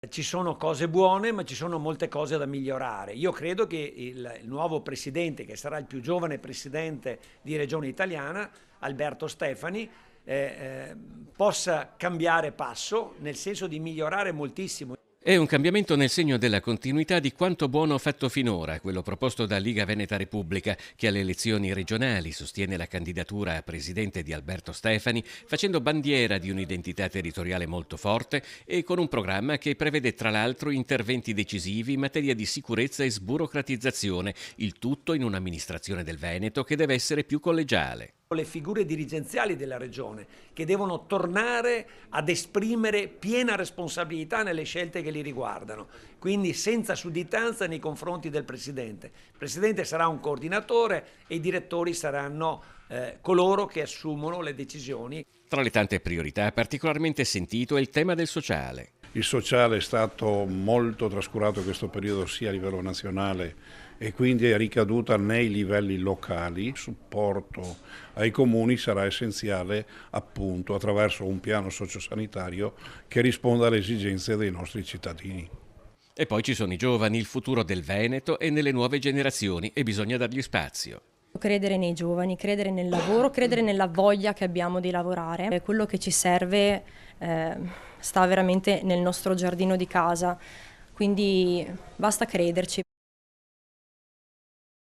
Ci sono cose buone, ma ci sono molte cose da migliorare. Io credo che il nuovo presidente, che sarà il più giovane presidente di Regione Italiana, Alberto Stefani, possa cambiare passo, nel senso di migliorare moltissimo. È un cambiamento nel segno della continuità di quanto buono fatto finora, quello proposto da Liga Veneta Repubblica, che alle elezioni regionali sostiene la candidatura a presidente di Alberto Stefani, facendo bandiera di un'identità territoriale molto forte e con un programma che prevede tra l'altro interventi decisivi in materia di sicurezza e sburocratizzazione, il tutto in un'amministrazione del Veneto che deve essere più collegiale. Le figure dirigenziali della regione che devono tornare ad esprimere piena responsabilità nelle scelte che li riguardano, quindi senza sudditanza nei confronti del presidente. Il presidente sarà un coordinatore e i direttori saranno coloro che assumono le decisioni. Tra le tante priorità particolarmente sentito è il tema del sociale. Il sociale è stato molto trascurato in questo periodo sia a livello nazionale e quindi è ricaduta nei livelli locali. Il supporto ai comuni sarà essenziale appunto attraverso un piano sociosanitario che risponda alle esigenze dei nostri cittadini. E poi ci sono i giovani, il futuro del Veneto e nelle nuove generazioni e bisogna dargli spazio. Credere nei giovani, credere nel lavoro, credere nella voglia che abbiamo di lavorare. Quello che ci serve sta veramente nel nostro giardino di casa, quindi basta crederci.